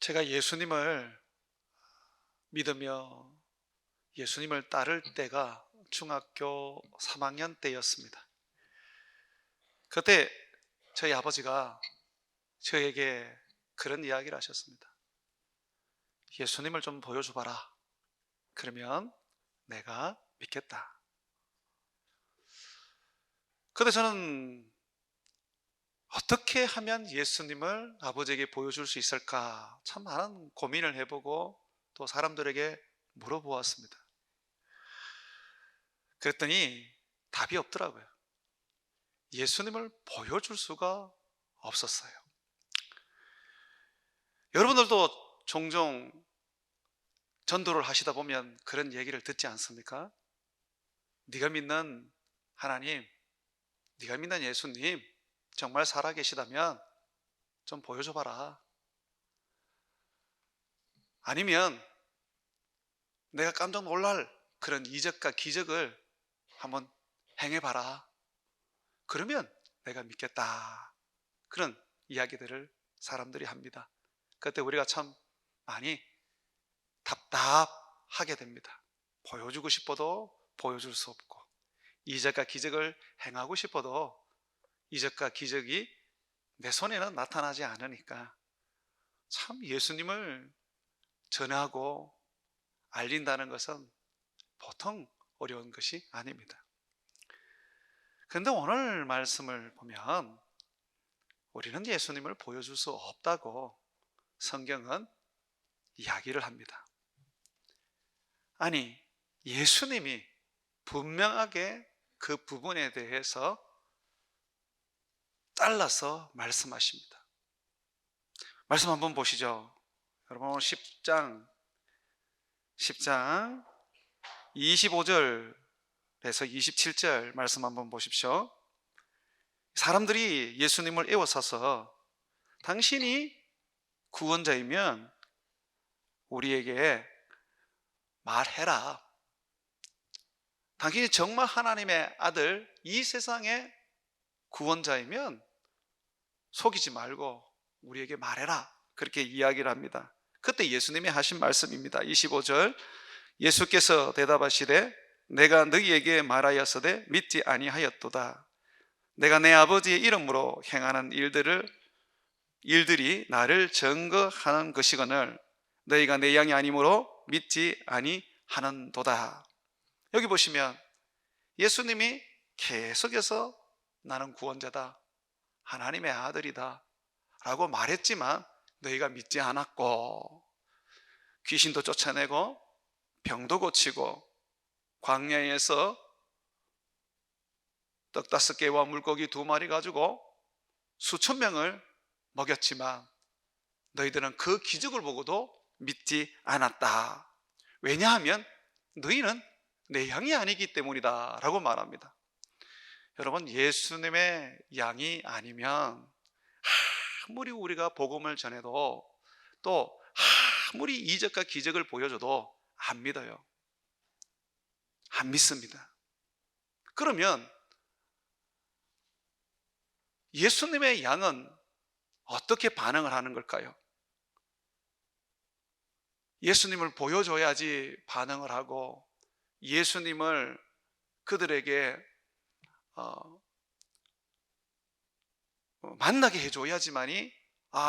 제가 예수님을 믿으며 예수님을 따를 때가 중학교 3학년 때였습니다. 그때 저희 아버지가 저에게 그런 이야기를 하셨습니다. 예수님을 좀 보여줘봐라. 그러면 내가 믿겠다. 근데 저는 어떻게 하면 예수님을 아버지에게 보여줄 수 있을까 참 많은 고민을 해보고 또 사람들에게 물어보았습니다. 그랬더니 답이 없더라고요. 예수님을 보여줄 수가 없었어요. 여러분들도 종종 전도를 하시다 보면 그런 얘기를 듣지 않습니까? 네가 믿는 하나님, 네가 믿는 예수님 정말 살아계시다면 좀 보여줘봐라. 아니면 내가 깜짝 놀랄 그런 이적과 기적을 한번 행해봐라. 그러면 내가 믿겠다. 그런 이야기들을 사람들이 합니다. 그때 우리가 참 많이 답답하게 됩니다. 보여주고 싶어도 보여줄 수 없고, 이적과 기적을 행하고 싶어도 이적과 기적이 내 손에는 나타나지 않으니까 참 예수님을 전하고 알린다는 것은 보통 어려운 것이 아닙니다. 그런데 오늘 말씀을 보면 우리는 예수님을 보여줄 수 없다고 성경은 이야기를 합니다. 아니, 예수님이 분명하게 그 부분에 대해서 잘라서 말씀하십니다. 말씀 한번 보시죠. 여러분 오늘 10장 25절에서 27절 말씀 한번 보십시오. 사람들이 예수님을 에워싸서 당신이 구원자이면 우리에게 말해라. 당신이 정말 하나님의 아들, 이 세상의 구원자이면 속이지 말고 우리에게 말해라. 그렇게 이야기를 합니다. 그때 예수님이 하신 말씀입니다. 25절 예수께서 대답하시되 내가 너희에게 말하였으되 믿지 아니하였도다. 내가 내 아버지의 이름으로 행하는 일들이 나를 증거하는 것이거늘 너희가 내 양이 아니므로 믿지 아니하는도다. 여기 보시면 예수님이 계속해서 나는 구원자다, 하나님의 아들이다 라고 말했지만 너희가 믿지 않았고, 귀신도 쫓아내고 병도 고치고 광야에서 떡 5개와 물고기 2마리 가지고 수천 명을 먹였지만 너희들은 그 기적을 보고도 믿지 않았다. 왜냐하면 너희는 내 양이 아니기 때문이다 라고 말합니다. 여러분, 예수님의 양이 아니면 아무리 우리가 복음을 전해도 또 아무리 이적과 기적을 보여줘도 안 믿어요. 안 믿습니다. 그러면 예수님의 양은 어떻게 반응을 하는 걸까요? 예수님을 보여줘야지 반응을 하고 예수님을 그들에게 만나게 해줘야지만이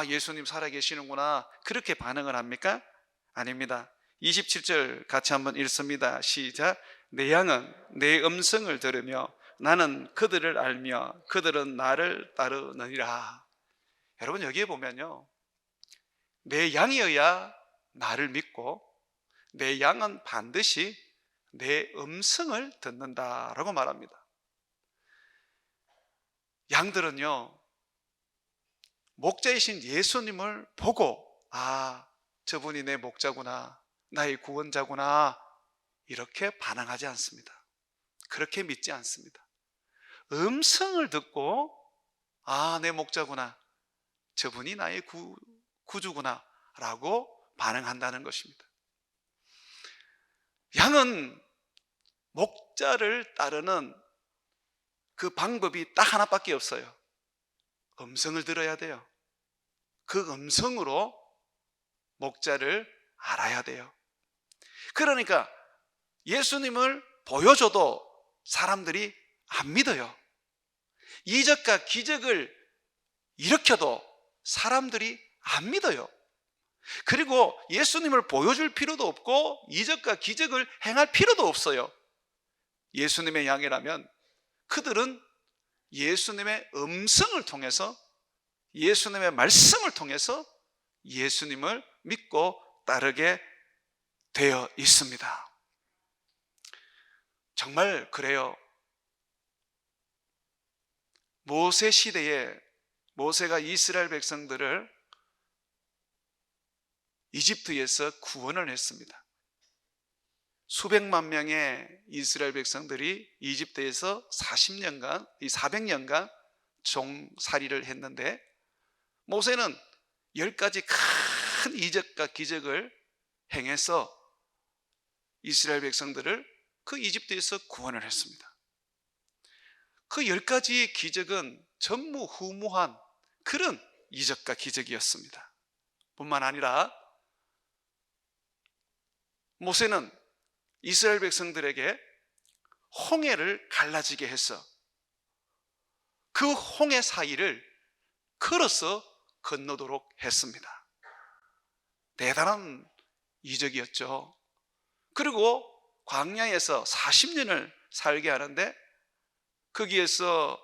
예수님 살아계시는구나 그렇게 반응을 합니까? 아닙니다. 27절 같이 한번 읽습니다. 시작. 내 양은 내 음성을 들으며 나는 그들을 알며 그들은 나를 따르느니라. 여러분, 여기에 보면요, 내 양이어야 나를 믿고 내 양은 반드시 내 음성을 듣는다라고 말합니다. 양들은요, 목자이신 예수님을 보고 저분이 내 목자구나, 나의 구원자구나 이렇게 반응하지 않습니다. 그렇게 믿지 않습니다. 음성을 듣고 내 목자구나, 저분이 나의 구주구나 라고 반응한다는 것입니다. 양은 목자를 따르는 그 방법이 딱 하나밖에 없어요. 음성을 들어야 돼요. 그 음성으로 목자를 알아야 돼요. 그러니까 예수님을 보여줘도 사람들이 안 믿어요. 이적과 기적을 일으켜도 사람들이 안 믿어요. 그리고 예수님을 보여줄 필요도 없고 이적과 기적을 행할 필요도 없어요. 예수님의 양이라면 그들은 예수님의 음성을 통해서, 예수님의 말씀을 통해서 예수님을 믿고 따르게 되어 있습니다. 정말 그래요. 모세 시대에 모세가 이스라엘 백성들을 이집트에서 구원을 했습니다. 수백만 명의 이스라엘 백성들이 이집트에서 400년간 종살이를 했는데, 모세는 10가지 큰 이적과 기적을 행해서 이스라엘 백성들을 그 이집트에서 구원을 했습니다. 그 10가지 기적은 전무후무한 그런 이적과 기적이었습니다. 뿐만 아니라 모세는 이스라엘 백성들에게 홍해를 갈라지게 해서 그 홍해 사이를 걸어서 건너도록 했습니다. 대단한 이적이었죠. 그리고 광야에서 40년을 살게 하는데, 거기에서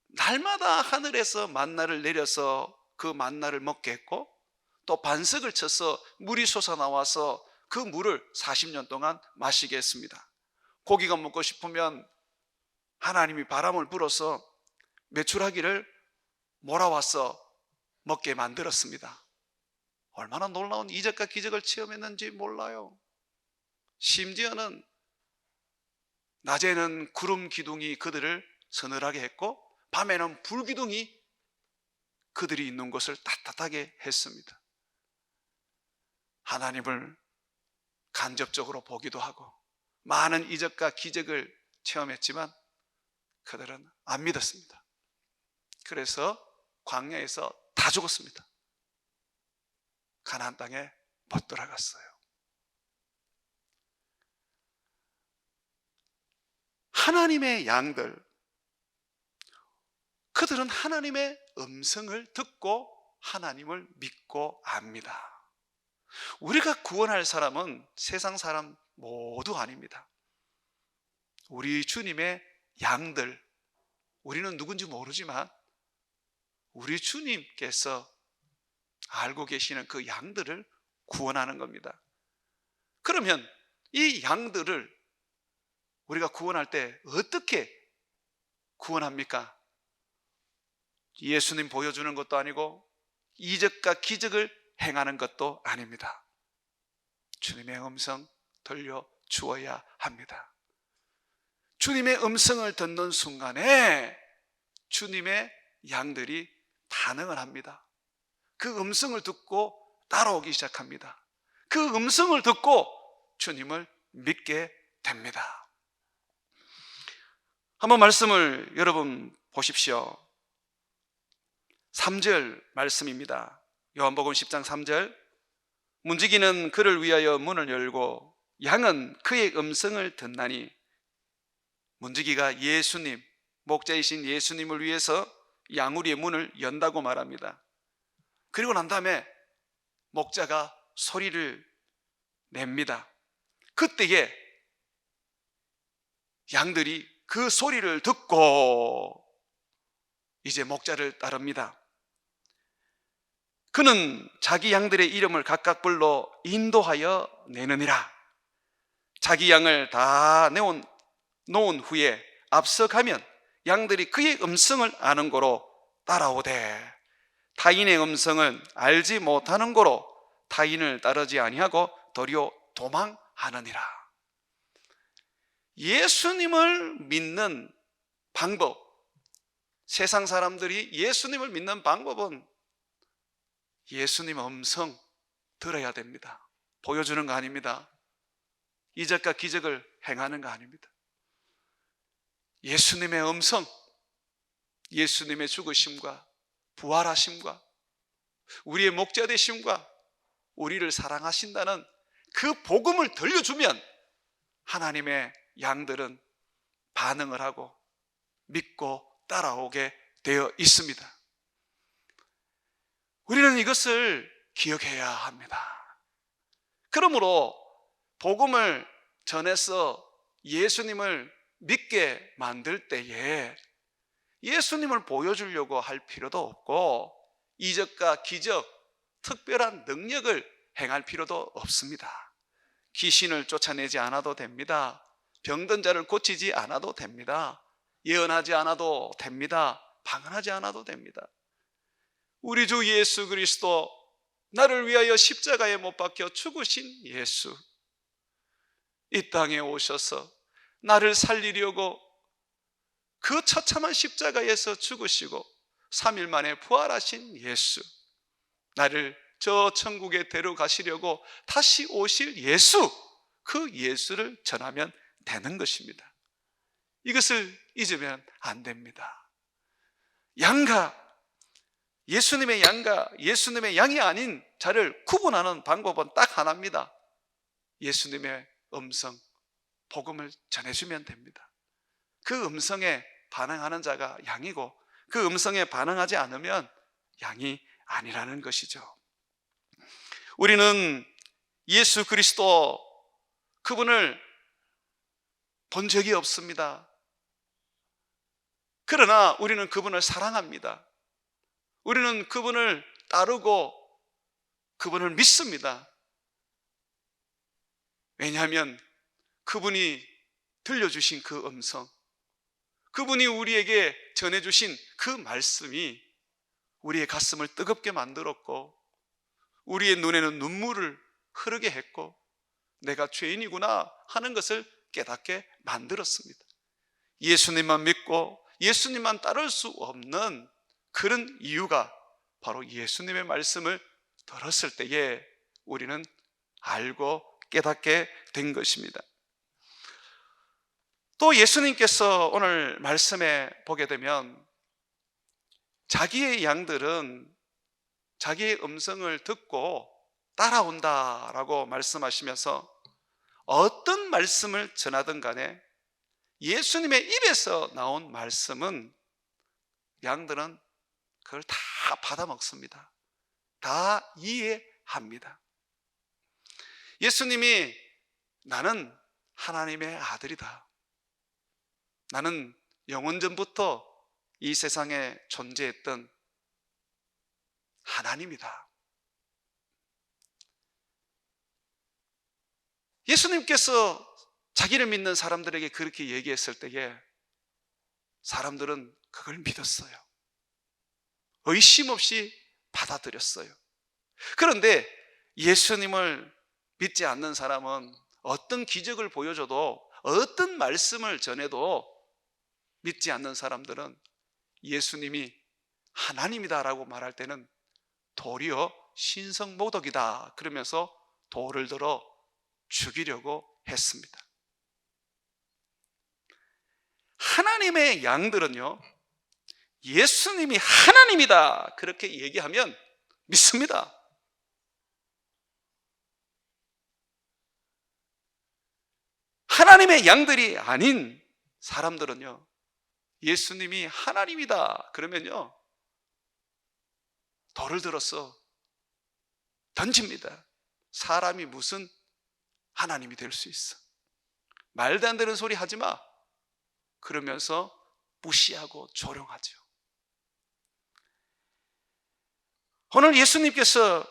날마다 하늘에서 만나를 내려서 그 만나를 먹게 했고, 또 반석을 쳐서 물이 솟아나와서 그 물을 40년 동안 마시게 했습니다. 고기가 먹고 싶으면 하나님이 바람을 불어서 메추라기를 몰아와서 먹게 만들었습니다. 얼마나 놀라운 이적과 기적을 체험했는지 몰라요. 심지어는 낮에는 구름 기둥이 그들을 서늘하게 했고, 밤에는 불 기둥이 그들이 있는 곳을 따뜻하게 했습니다. 하나님을 간접적으로 보기도 하고 많은 이적과 기적을 체험했지만 그들은 안 믿었습니다. 그래서 광야에서 다 죽었습니다. 가나안 땅에 못 들어갔어요. 하나님의 양들, 그들은 하나님의 음성을 듣고 하나님을 믿고 압니다. 우리가 구원할 사람은 세상 사람 모두 아닙니다. 우리 주님의 양들, 우리는 누군지 모르지만 우리 주님께서 알고 계시는 그 양들을 구원하는 겁니다. 그러면 이 양들을 우리가 구원할 때 어떻게 구원합니까? 예수님 보여주는 것도 아니고 이적과 기적을 행하는 것도 아닙니다. 주님의 음성 들려주어야 합니다. 주님의 음성을 듣는 순간에 주님의 양들이 반응을 합니다. 그 음성을 듣고 따라오기 시작합니다. 그 음성을 듣고 주님을 믿게 됩니다. 한번 말씀을 여러분 보십시오. 3절 말씀입니다. 요한복음 10장 3절. 문지기는 그를 위하여 문을 열고 양은 그의 음성을 듣나니, 문지기가 예수님, 목자이신 예수님을 위해서 양우리의 문을 연다고 말합니다. 그리고 난 다음에 목자가 소리를 냅니다. 그때에 양들이 그 소리를 듣고 이제 목자를 따릅니다. 그는 자기 양들의 이름을 각각 불러 인도하여 내느니라. 자기 양을 다 놓은 후에 앞서 가면 양들이 그의 음성을 아는 고로 따라오되, 타인의 음성은 알지 못하는 고로 타인을 따르지 아니하고 도리어 도망하느니라. 예수님을 믿는 방법, 세상 사람들이 예수님을 믿는 방법은 예수님 음성 들어야 됩니다. 보여주는 거 아닙니다. 이적과 기적을 행하는 거 아닙니다. 예수님의 음성, 예수님의 죽으심과 부활하심과 우리의 목자 되심과 우리를 사랑하신다는 그 복음을 들려주면 하나님의 양들은 반응을 하고 믿고 따라오게 되어 있습니다. 우리는 이것을 기억해야 합니다. 그러므로 복음을 전해서 예수님을 믿게 만들 때에 예수님을 보여주려고 할 필요도 없고 이적과 기적, 특별한 능력을 행할 필요도 없습니다. 귀신을 쫓아내지 않아도 됩니다. 병든 자를 고치지 않아도 됩니다. 예언하지 않아도 됩니다. 방언하지 않아도 됩니다. 우리 주 예수 그리스도, 나를 위하여 십자가에 못 박혀 죽으신 예수, 이 땅에 오셔서 나를 살리려고 그 처참한 십자가에서 죽으시고 3일 만에 부활하신 예수, 나를 저 천국에 데려가시려고 다시 오실 예수, 그 예수를 전하면 되는 것입니다. 이것을 잊으면 안 됩니다. 예수님의 양과 예수님의 양이 아닌 자를 구분하는 방법은 딱 하나입니다. 예수님의 음성, 복음을 전해주면 됩니다. 그 음성에 반응하는 자가 양이고 그 음성에 반응하지 않으면 양이 아니라는 것이죠. 우리는 예수 그리스도, 그분을 본 적이 없습니다. 그러나 우리는 그분을 사랑합니다. 우리는 그분을 따르고 그분을 믿습니다. 왜냐하면 그분이 들려주신 그 음성, 그분이 우리에게 전해주신 그 말씀이 우리의 가슴을 뜨겁게 만들었고 우리의 눈에는 눈물을 흐르게 했고 내가 죄인이구나 하는 것을 깨닫게 만들었습니다. 예수님만 믿고 예수님만 따를 수 없는 그런 이유가 바로 예수님의 말씀을 들었을 때에 우리는 알고 깨닫게 된 것입니다. 또 예수님께서 오늘 말씀에 보게 되면 자기의 양들은 자기의 음성을 듣고 따라온다라고 말씀하시면서 어떤 말씀을 전하든 간에 예수님의 입에서 나온 말씀은 양들은 그걸 다 받아 먹습니다. 다 이해합니다. 예수님이 나는 하나님의 아들이다, 나는 영원전부터 이 세상에 존재했던 하나님이다, 예수님께서 자기를 믿는 사람들에게 그렇게 얘기했을 때에 사람들은 그걸 믿었어요. 의심 없이 받아들였어요. 그런데 예수님을 믿지 않는 사람은 어떤 기적을 보여줘도, 어떤 말씀을 전해도 믿지 않는 사람들은 예수님이 하나님이다라고 말할 때는 도리어 신성모독이다 그러면서 돌을 들어 죽이려고 했습니다. 하나님의 양들은요, 예수님이 하나님이다 그렇게 얘기하면 믿습니다. 하나님의 양들이 아닌 사람들은요, 예수님이 하나님이다 그러면요 돌을 들어서 던집니다. 사람이 무슨 하나님이 될 수 있어, 말도 안 되는 소리 하지 마 그러면서 무시하고 조롱하죠. 오늘 예수님께서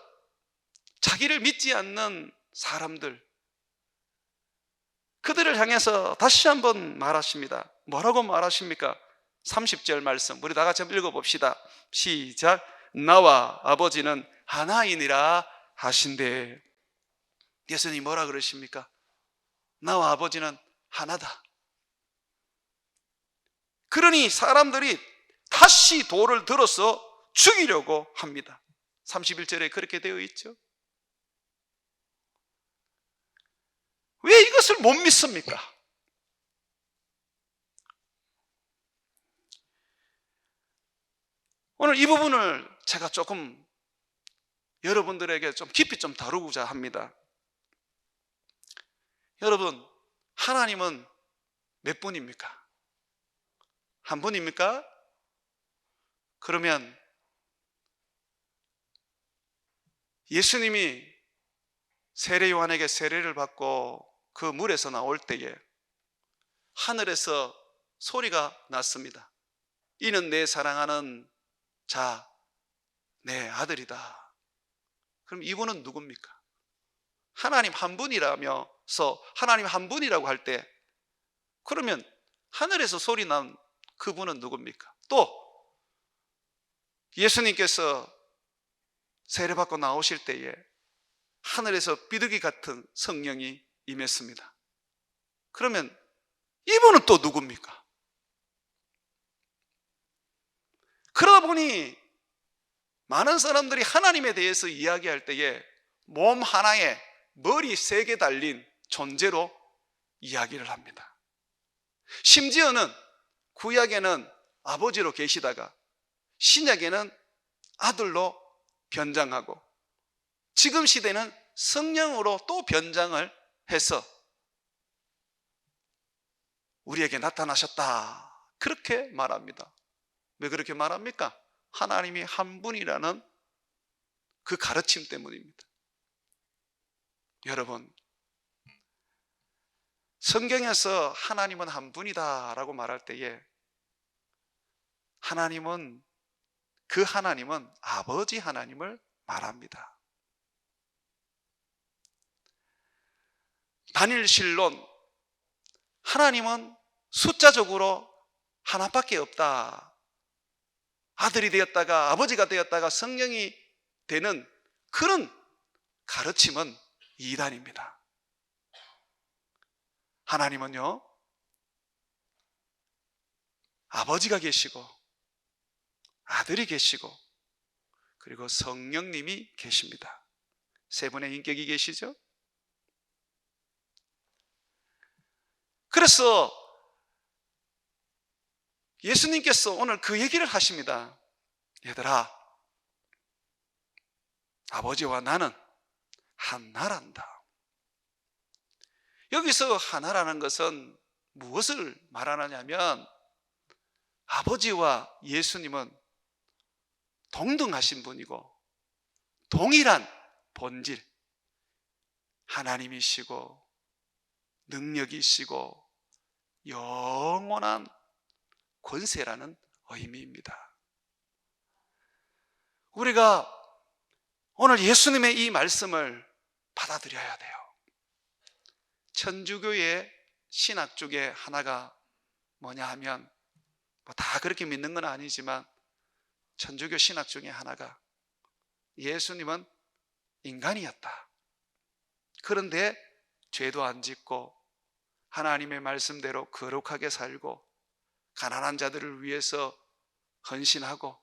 자기를 믿지 않는 사람들, 그들을 향해서 다시 한번 말하십니다. 뭐라고 말하십니까? 30절 말씀 우리 다 같이 한번 읽어봅시다. 시작. 나와 아버지는 하나이니라 하신대. 예수님이 뭐라 그러십니까? 나와 아버지는 하나다. 그러니 사람들이 다시 돌을 들어서 죽이려고 합니다. 31절에 그렇게 되어 있죠. 왜 이것을 못 믿습니까? 오늘 이 부분을 제가 조금 여러분들에게 좀 깊이 좀 다루고자 합니다. 여러분, 하나님은 몇 분입니까? 한 분입니까? 그러면 예수님이 세례 요한에게 세례를 받고 그 물에서 나올 때에 하늘에서 소리가 났습니다. 이는 내 사랑하는 자, 내 아들이다. 그럼 이분은 누굽니까? 하나님 한 분이라면서 하나님 한 분이라고 할 때, 그러면 하늘에서 소리 난 그분은 누굽니까? 또 예수님께서 세례받고 나오실 때에 하늘에서 비둘기 같은 성령이 임했습니다. 그러면 이분은 또 누굽니까? 그러다 보니 많은 사람들이 하나님에 대해서 이야기할 때에 몸 하나에 머리 3개 달린 존재로 이야기를 합니다. 심지어는 구약에는 아버지로 계시다가 신약에는 아들로 변장하고 지금 시대는 성령으로 또 변장을 해서 우리에게 나타나셨다, 그렇게 말합니다. 왜 그렇게 말합니까? 하나님이 한 분이라는 그 가르침 때문입니다. 여러분, 성경에서 하나님은 한 분이다 라고 말할 때에 그 하나님은 아버지 하나님을 말합니다. 단일신론, 하나님은 숫자적으로 하나밖에 없다. 아들이 되었다가 아버지가 되었다가 성령이 되는 그런 가르침은 이단입니다. 하나님은요, 아버지가 계시고 아들이 계시고 그리고 성령님이 계십니다. 3분의 인격이 계시죠? 그래서 예수님께서 오늘 그 얘기를 하십니다. 얘들아, 아버지와 나는 하나란다. 여기서 하나라는 것은 무엇을 말하느냐면 아버지와 예수님은 동등하신 분이고 동일한 본질, 하나님이시고 능력이시고 영원한 권세라는 의미입니다. 우리가 오늘 예수님의 이 말씀을 받아들여야 돼요. 천주교의 신학 중에 하나가 뭐냐 하면 다 그렇게 믿는 건 아니지만 천주교 신학 중에 하나가 예수님은 인간이었다. 그런데 죄도 안 짓고 하나님의 말씀대로 거룩하게 살고 가난한 자들을 위해서 헌신하고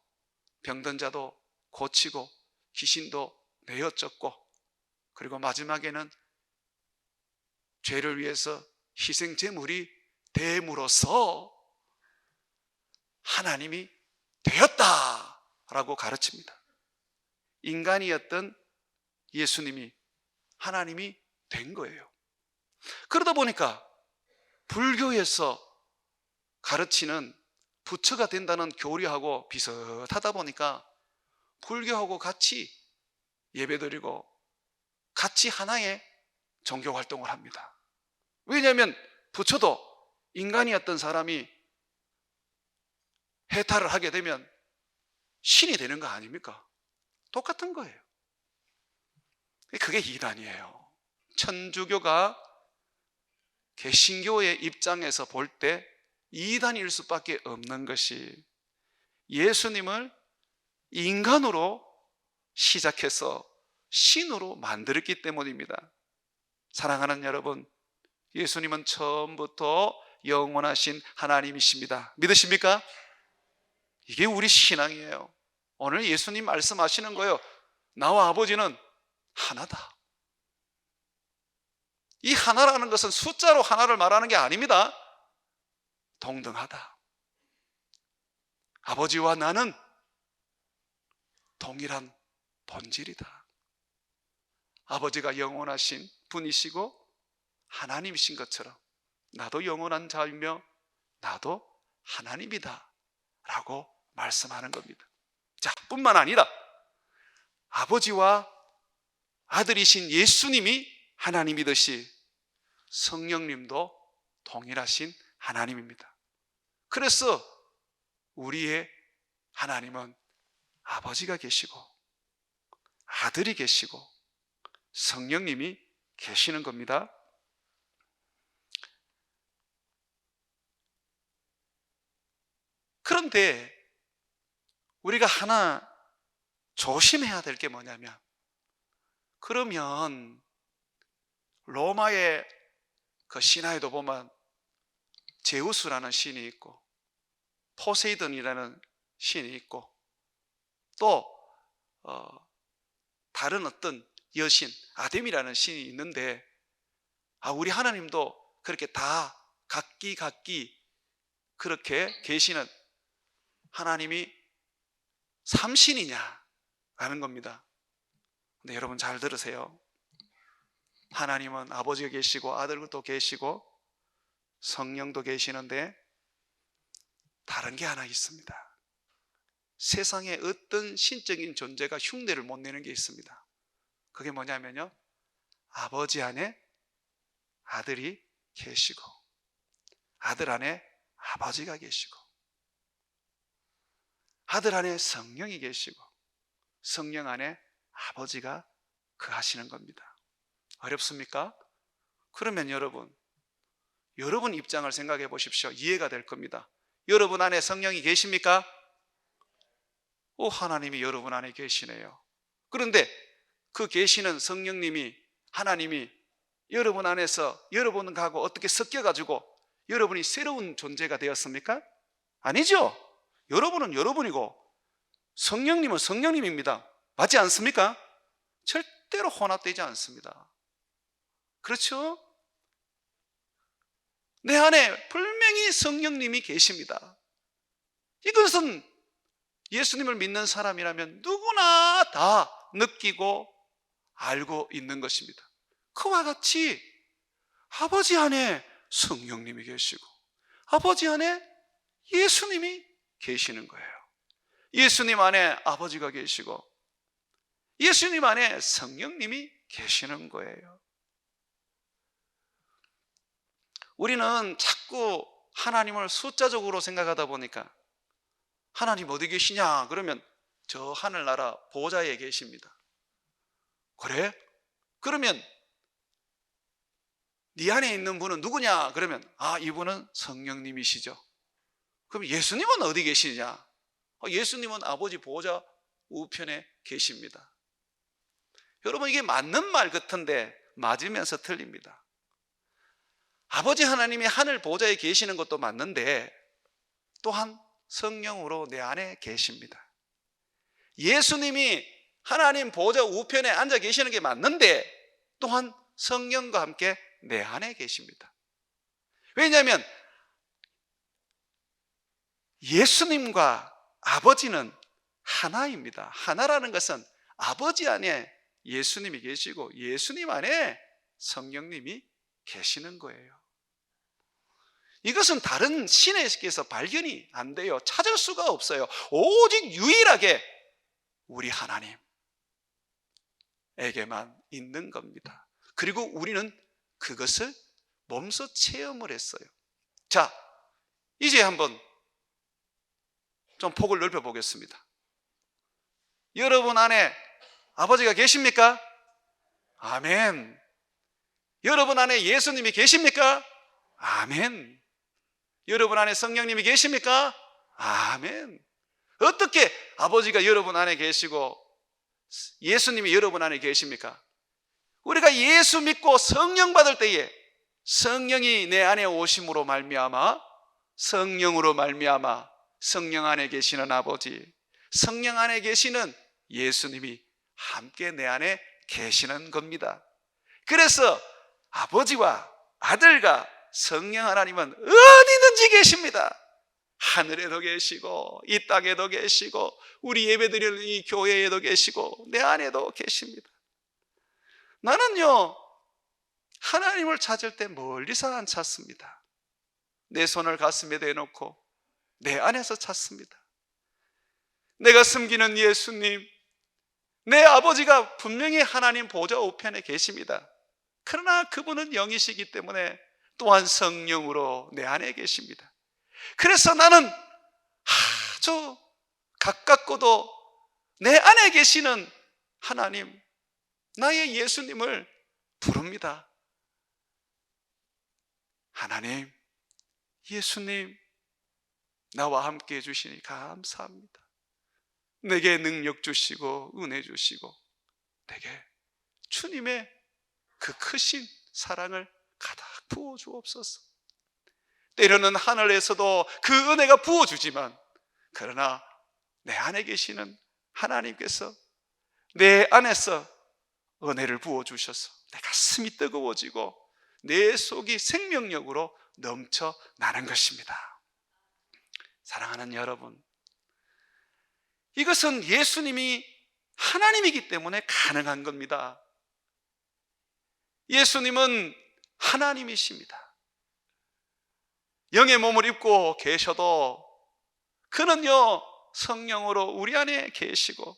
병든 자도 고치고 귀신도 내어쫓고 그리고 마지막에는 죄를 위해서 희생 제물이 됨으로써 하나님이 되었다라고 가르칩니다. 인간이었던 예수님이 하나님이 된 거예요. 그러다 보니까 불교에서 가르치는 부처가 된다는 교리하고 비슷하다 보니까 불교하고 같이 예배드리고 같이 하나의 종교 활동을 합니다. 왜냐하면 부처도 인간이었던 사람이 해탈을 하게 되면 신이 되는 거 아닙니까? 똑같은 거예요. 그게 이단이에요. 천주교가 개신교의 입장에서 볼 때 이단일 수밖에 없는 것이 예수님을 인간으로 시작해서 신으로 만들었기 때문입니다. 사랑하는 여러분, 예수님은 처음부터 영원하신 하나님이십니다. 믿으십니까? 이게 우리 신앙이에요. 오늘 예수님 말씀하시는 거예요. 나와 아버지는 하나다. 이 하나라는 것은 숫자로 하나를 말하는 게 아닙니다. 동등하다. 아버지와 나는 동일한 본질이다. 아버지가 영원하신 분이시고 하나님이신 것처럼 나도 영원한 자이며 나도 하나님이다 라고 말씀하는 겁니다. 자, 뿐만 아니라 아버지와 아들이신 예수님이 하나님이듯이 성령님도 동일하신 하나님입니다. 그래서 우리의 하나님은 아버지가 계시고 아들이 계시고 성령님이 계시는 겁니다. 그런데 우리가 하나 조심해야 될 게 뭐냐면, 그러면 로마의 그 신화에도 보면 제우스라는 신이 있고 포세이돈이라는 신이 있고 또 다른 어떤 여신 아데미라는 신이 있는데, 우리 하나님도 그렇게 다 각기 그렇게 계시는 하나님이 삼신이냐 라는 겁니다. 근데 여러분 잘 들으세요. 하나님은 아버지가 계시고 아들도 계시고 성령도 계시는데 다른 게 하나 있습니다. 세상에 어떤 신적인 존재가 흉내를 못 내는 게 있습니다. 그게 뭐냐면요, 아버지 안에 아들이 계시고 아들 안에 아버지가 계시고 아들 안에 성령이 계시고 성령 안에 아버지가 거하시는 겁니다. 어렵습니까? 그러면 여러분 입장을 생각해 보십시오. 이해가 될 겁니다. 여러분 안에 성령이 계십니까? 하나님이 여러분 안에 계시네요. 그런데 그 계시는 성령님이, 하나님이 여러분 안에서 여러분하고 어떻게 섞여가지고 여러분이 새로운 존재가 되었습니까? 아니죠. 여러분은 여러분이고 성령님은 성령님입니다. 맞지 않습니까? 절대로 혼합되지 않습니다. 그렇죠? 내 안에 분명히 성령님이 계십니다. 이것은 예수님을 믿는 사람이라면 누구나 다 느끼고 알고 있는 것입니다. 그와 같이 아버지 안에 성령님이 계시고 아버지 안에 예수님이 계시는 거예요. 예수님 안에 아버지가 계시고 예수님 안에 성령님이 계시는 거예요. 우리는 자꾸 하나님을 숫자적으로 생각하다 보니까 하나님 어디 계시냐 그러면 저 하늘나라 보좌에 계십니다. 그래? 그러면 네 안에 있는 분은 누구냐 그러면 이분은 성령님이시죠. 그럼 예수님은 어디 계시냐? 예수님은 아버지 보좌 우편에 계십니다. 여러분, 이게 맞는 말 같은데 맞으면서 틀립니다. 아버지 하나님이 하늘 보좌에 계시는 것도 맞는데 또한 성령으로 내 안에 계십니다. 예수님이 하나님 보좌 우편에 앉아 계시는 게 맞는데 또한 성령과 함께 내 안에 계십니다. 왜냐하면 예수님과 아버지는 하나입니다. 하나라는 것은 아버지 안에 예수님이 계시고 예수님 안에 성령님이 계시는 거예요. 이것은 다른 신에게서 발견이 안 돼요. 찾을 수가 없어요. 오직 유일하게 우리 하나님에게만 있는 겁니다. 그리고 우리는 그것을 몸소 체험을 했어요. 자, 이제 한번 좀 폭을 넓혀 보겠습니다. 여러분 안에 아버지가 계십니까? 아멘. 여러분 안에 예수님이 계십니까? 아멘. 여러분 안에 성령님이 계십니까? 아멘. 어떻게 아버지가 여러분 안에 계시고 예수님이 여러분 안에 계십니까? 우리가 예수 믿고 성령 받을 때에 성령이 내 안에 오심으로 말미암아 성령으로 말미암아 성령 안에 계시는 아버지, 성령 안에 계시는 예수님이 함께 내 안에 계시는 겁니다. 그래서 아버지와 아들과 성령 하나님은 어디든지 계십니다. 하늘에도 계시고 이 땅에도 계시고 우리 예배드리는 이 교회에도 계시고 내 안에도 계십니다. 나는요, 하나님을 찾을 때 멀리서 안 찾습니다. 내 손을 가슴에 대놓고 내 안에서 찾습니다. 내가 섬기는 예수님, 내 아버지가 분명히 하나님 보좌 우편에 계십니다. 그러나 그분은 영이시기 때문에 또한 성령으로 내 안에 계십니다. 그래서 나는 아주 가깝고도 내 안에 계시는 하나님, 나의 예수님을 부릅니다. 하나님, 예수님, 나와 함께 해주시니 감사합니다. 내게 능력 주시고 은혜 주시고 내게 주님의 그 크신 사랑을 가득 부어 주옵소서. 때로는 하늘에서도 그 은혜가 부어주지만, 그러나 내 안에 계시는 하나님께서 내 안에서 은혜를 부어주셔서 내 가슴이 뜨거워지고 내 속이 생명력으로 넘쳐나는 것입니다. 사랑하는 여러분, 이것은 예수님이 하나님이기 때문에 가능한 겁니다. 예수님은 하나님이십니다. 영의 몸을 입고 계셔도 그는요, 성령으로 우리 안에 계시고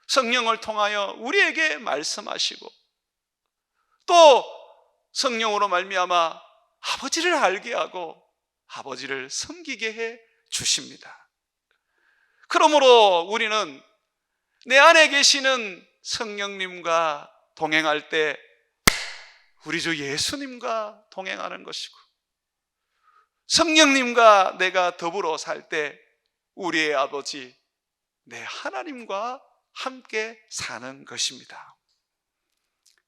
성령을 통하여 우리에게 말씀하시고 또 성령으로 말미암아 아버지를 알게 하고 아버지를 섬기게 해 주십니다. 그러므로 우리는 내 안에 계시는 성령님과 동행할 때 우리 주 예수님과 동행하는 것이고, 성령님과 내가 더불어 살 때 우리의 아버지 내 하나님과 함께 사는 것입니다.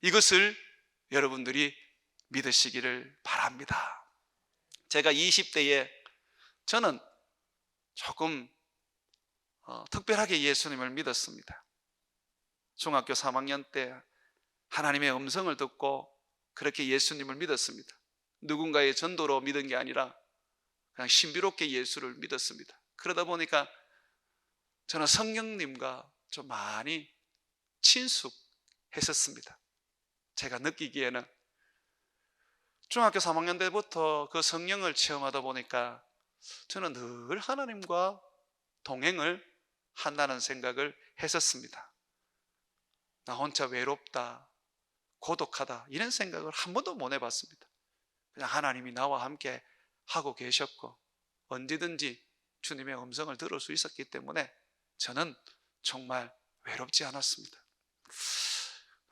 이것을 여러분들이 믿으시기를 바랍니다. 제가 20대에 저는 조금 특별하게 예수님을 믿었습니다. 중학교 3학년 때 하나님의 음성을 듣고 그렇게 예수님을 믿었습니다. 누군가의 전도로 믿은 게 아니라 그냥 신비롭게 예수를 믿었습니다. 그러다 보니까 저는 성령님과 좀 많이 친숙했었습니다. 제가 느끼기에는 중학교 3학년 때부터 그 성령을 체험하다 보니까 저는 늘 하나님과 동행을 한다는 생각을 했었습니다. 나 혼자 외롭다, 고독하다, 이런 생각을 한 번도 못 해봤습니다. 그냥 하나님이 나와 함께 하고 계셨고 언제든지 주님의 음성을 들을 수 있었기 때문에 저는 정말 외롭지 않았습니다.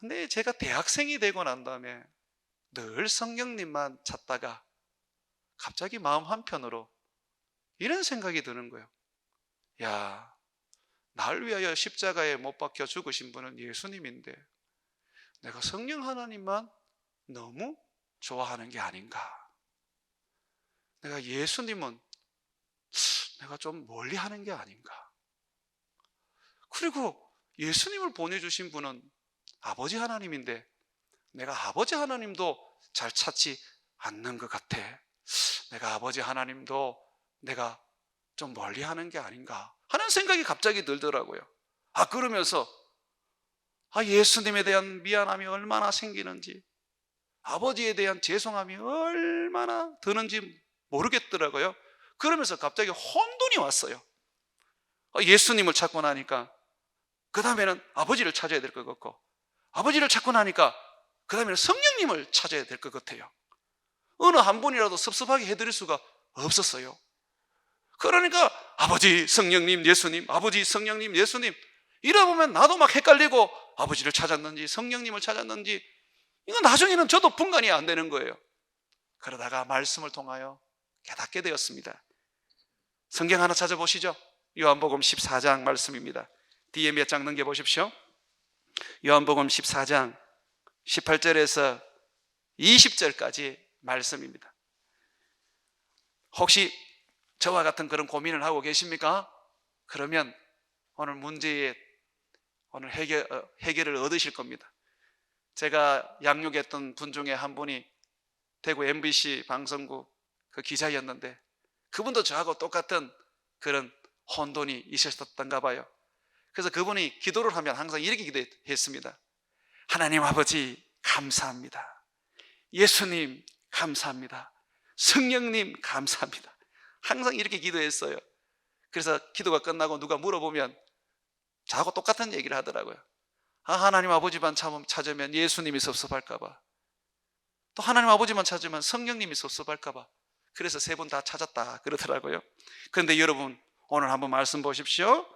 근데 제가 대학생이 되고 난 다음에 늘 성령님만 찾다가 갑자기 마음 한편으로 이런 생각이 드는 거예요. 야, 날 위하여 십자가에 못 박혀 죽으신 분은 예수님인데 내가 성령 하나님만 너무 좋아하는 게 아닌가. 내가 예수님은 내가 좀 멀리 하는 게 아닌가. 그리고 예수님을 보내주신 분은 아버지 하나님인데 내가 아버지 하나님도 잘 찾지 않는 것 같아. 내가 아버지 하나님도 내가 좀 멀리 하는 게 아닌가 하는 생각이 갑자기 들더라고요. 그러면서 예수님에 대한 미안함이 얼마나 생기는지, 아버지에 대한 죄송함이 얼마나 드는지 모르겠더라고요. 그러면서 갑자기 혼돈이 왔어요. 예수님을 찾고 나니까 그 다음에는 아버지를 찾아야 될 것 같고, 아버지를 찾고 나니까 그 다음에는 성령님을 찾아야 될 것 같아요. 어느 한 분이라도 섭섭하게 해드릴 수가 없었어요. 그러니까 아버지, 성령님, 예수님, 아버지, 성령님, 예수님 이러다 보면 나도 막 헷갈리고 아버지를 찾았는지 성령님을 찾았는지 이건 나중에는 저도 분간이 안 되는 거예요. 그러다가 말씀을 통하여 깨닫게 되었습니다. 성경 하나 찾아보시죠. 요한복음 14장 말씀입니다. 뒤에 몇 장 넘겨보십시오. 요한복음 14장 18절에서 20절까지 말씀입니다. 혹시 저와 같은 그런 고민을 하고 계십니까? 그러면 오늘 문제의 오늘 해결을 얻으실 겁니다. 제가 양육했던 분 중에 한 분이 대구 MBC 방송국 그 기자였는데 그분도 저하고 똑같은 그런 혼돈이 있으셨던가 봐요. 그래서 그분이 기도를 하면 항상 이렇게 기도했습니다. 하나님 아버지 감사합니다. 예수님 감사합니다. 성령님 감사합니다. 항상 이렇게 기도했어요. 그래서 기도가 끝나고 누가 물어보면 저하고 똑같은 얘기를 하더라고요. 하나님 아버지만 찾으면 예수님이 섭섭할까 봐, 또 하나님 아버지만 찾으면 성령님이 섭섭할까 봐, 그래서 세 분 다 찾았다 그러더라고요. 그런데 여러분, 오늘 한번 말씀 보십시오.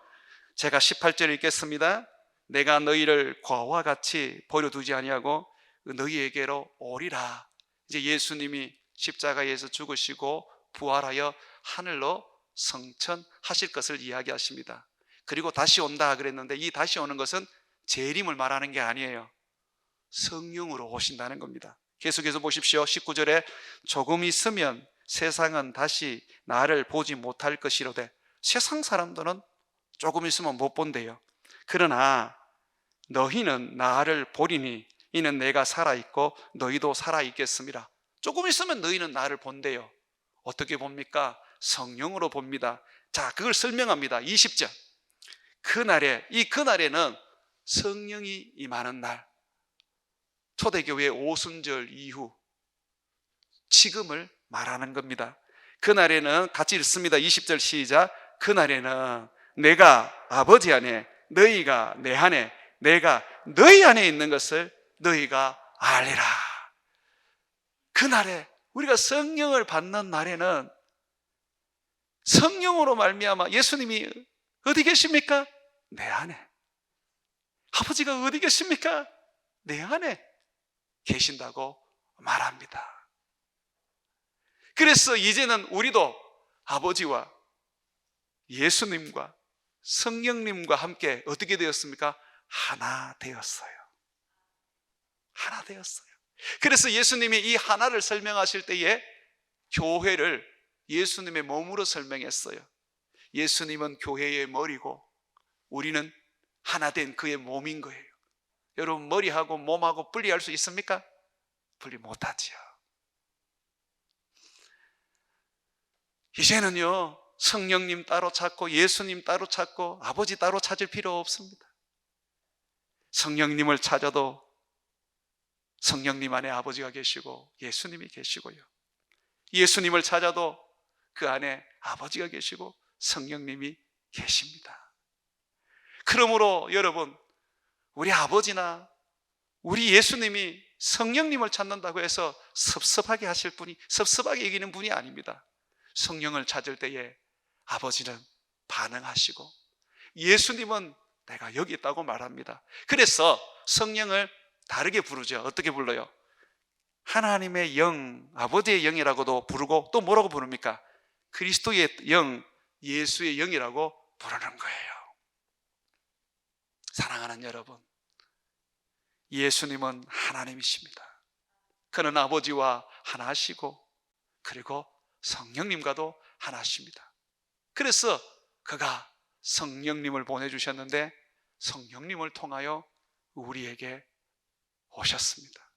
제가 18절 읽겠습니다. 내가 너희를 과와 같이 버려두지 아니하고 너희에게로 오리라. 이제 예수님이 십자가에서 죽으시고 부활하여 하늘로 성천하실 것을 이야기하십니다. 그리고 다시 온다 그랬는데, 이 다시 오는 것은 재림을 말하는 게 아니에요. 성령으로 오신다는 겁니다. 계속해서 보십시오. 19절에 조금 있으면 세상은 다시 나를 보지 못할 것이로되, 세상 사람들은 조금 있으면 못 본대요. 그러나 너희는 나를 보리니 이는 내가 살아있고 너희도 살아있겠습니다. 조금 있으면 너희는 나를 본대요. 어떻게 봅니까? 성령으로 봅니다. 자, 그걸 설명합니다. 20절. 그날에는 성령이 임하는 날, 초대교회 오순절 이후, 지금을 말하는 겁니다. 그날에는 같이 읽습니다. 20절 시작. 그날에는 내가 아버지 안에, 너희가 내 안에, 내가 너희 안에 있는 것을 너희가 알리라. 그날에, 우리가 성령을 받는 날에는 성령으로 말미암아 예수님이 어디 계십니까? 내 안에. 아버지가 어디 계십니까? 내 안에 계신다고 말합니다. 그래서 이제는 우리도 아버지와 예수님과 성령님과 함께 어떻게 되었습니까? 하나 되었어요. 하나 되었어요. 그래서 예수님이 이 하나를 설명하실 때에 교회를 예수님의 몸으로 설명했어요. 예수님은 교회의 머리고 우리는 하나 된 그의 몸인 거예요. 여러분, 머리하고 몸하고 분리할 수 있습니까? 분리 못하지요. 이제는요, 성령님 따로 찾고 예수님 따로 찾고 아버지 따로 찾을 필요 없습니다. 성령님을 찾아도 성령님 안에 아버지가 계시고 예수님이 계시고요, 예수님을 찾아도 그 안에 아버지가 계시고 성령님이 계십니다. 그러므로 여러분, 우리 아버지나 우리 예수님이 성령님을 찾는다고 해서 섭섭하게 하실 분이, 섭섭하게 여기는 분이 아닙니다. 성령을 찾을 때에 아버지는 반응하시고 예수님은 내가 여기 있다고 말합니다. 그래서 성령을 다르게 부르죠. 어떻게 불러요? 하나님의 영, 아버지의 영이라고도 부르고, 또 뭐라고 부릅니까? 그리스도의 영, 예수의 영이라고 부르는 거예요. 사랑하는 여러분, 예수님은 하나님이십니다. 그는 아버지와 하나시고 그리고 성령님과도 하나십니다. 그래서 그가 성령님을 보내주셨는데 성령님을 통하여 우리에게 오셨습니다.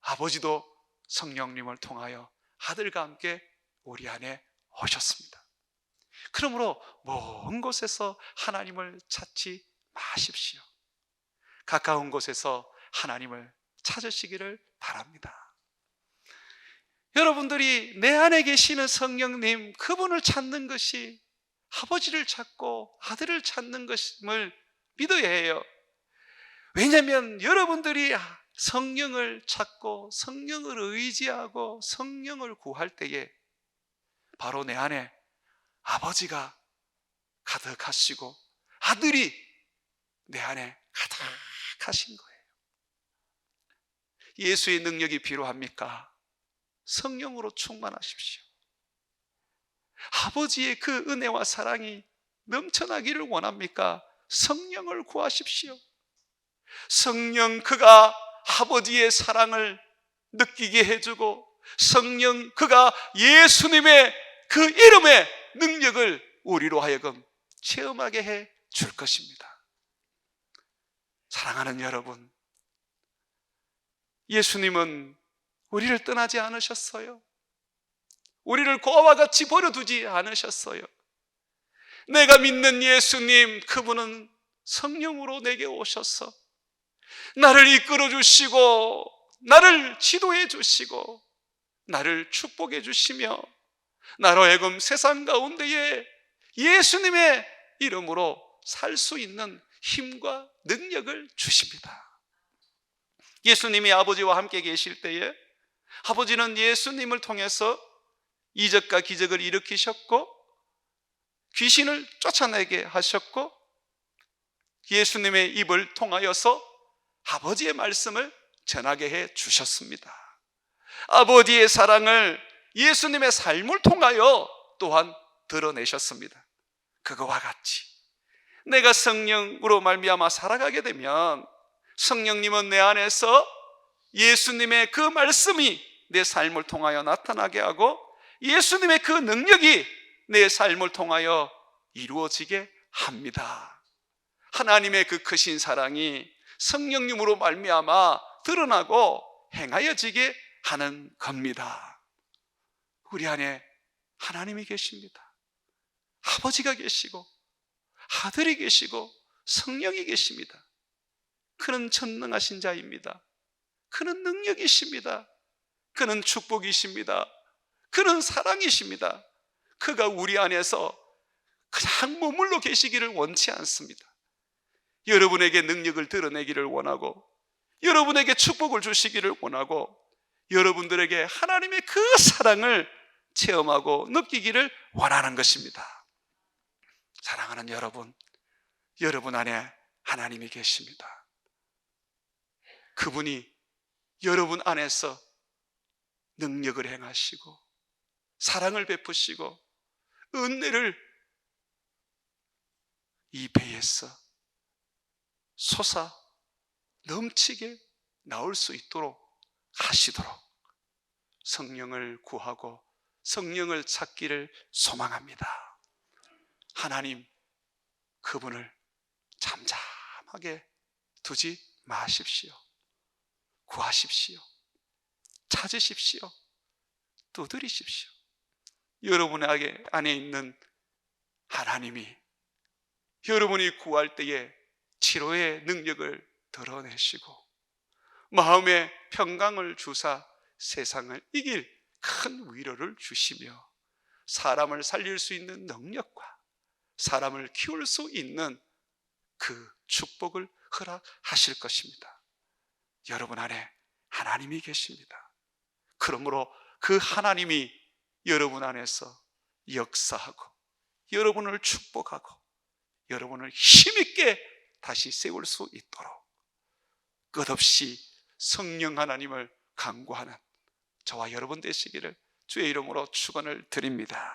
아버지도 성령님을 통하여 아들과 함께 우리 안에 오셨습니다. 그러므로 먼 곳에서 하나님을 찾지 마십시오. 가까운 곳에서 하나님을 찾으시기를 바랍니다. 여러분들이 내 안에 계시는 성령님, 그분을 찾는 것이 아버지를 찾고 아들을 찾는 것임을 믿어야 해요. 왜냐하면 여러분들이 성령을 찾고 성령을 의지하고 성령을 구할 때에 바로 내 안에 아버지가 가득하시고 아들이 내 안에 가득하신 거예요. 예수의 능력이 필요합니까? 성령으로 충만하십시오. 아버지의 그 은혜와 사랑이 넘쳐나기를 원합니까? 성령을 구하십시오. 성령, 그가 아버지의 사랑을 느끼게 해주고, 성령, 그가 예수님의 그 이름의 능력을 우리로 하여금 체험하게 해 줄 것입니다. 사랑하는 여러분, 예수님은 우리를 떠나지 않으셨어요. 우리를 고아와 같이 버려두지 않으셨어요. 내가 믿는 예수님, 그분은 성령으로 내게 오셔서 나를 이끌어 주시고 나를 지도해 주시고 나를 축복해 주시며 나로 하여금 세상 가운데에 예수님의 이름으로 살 수 있는 힘과 능력을 주십니다. 예수님이 아버지와 함께 계실 때에 아버지는 예수님을 통해서 이적과 기적을 일으키셨고 귀신을 쫓아내게 하셨고 예수님의 입을 통하여서 아버지의 말씀을 전하게 해 주셨습니다. 아버지의 사랑을 예수님의 삶을 통하여 또한 드러내셨습니다. 그거와 같이 내가 성령으로 말미암아 살아가게 되면 성령님은 내 안에서 예수님의 그 말씀이 내 삶을 통하여 나타나게 하고 예수님의 그 능력이 내 삶을 통하여 이루어지게 합니다. 하나님의 그 크신 사랑이 성령님으로 말미암아 드러나고 행하여지게 하는 겁니다. 우리 안에 하나님이 계십니다. 아버지가 계시고 아들이 계시고 성령이 계십니다. 그는 전능하신 자입니다. 그는 능력이십니다. 그는 축복이십니다. 그는 사랑이십니다. 그가 우리 안에서 그냥 머물러 계시기를 원치 않습니다. 여러분에게 능력을 드러내기를 원하고 여러분에게 축복을 주시기를 원하고 여러분들에게 하나님의 그 사랑을 체험하고 느끼기를 원하는 것입니다. 사랑하는 여러분, 여러분 안에 하나님이 계십니다. 그분이 여러분 안에서 능력을 행하시고 사랑을 베푸시고 은혜를 이 배에서 솟아 넘치게 나올 수 있도록 하시도록 성령을 구하고 성령을 찾기를 소망합니다. 하나님, 그분을 잠잠하게 두지 마십시오. 구하십시오. 찾으십시오. 두드리십시오. 여러분 안에 있는 하나님이 여러분이 구할 때에 치료의 능력을 드러내시고 마음의 평강을 주사 세상을 이길 큰 위로를 주시며 사람을 살릴 수 있는 능력과 사람을 키울 수 있는 그 축복을 허락하실 것입니다. 여러분 안에 하나님이 계십니다. 그러므로 그 하나님이 여러분 안에서 역사하고 여러분을 축복하고 여러분을 힘있게 다시 세울 수 있도록 끝없이 성령 하나님을 간구하는 저와 여러분 되시기를 주의 이름으로 축원을 드립니다.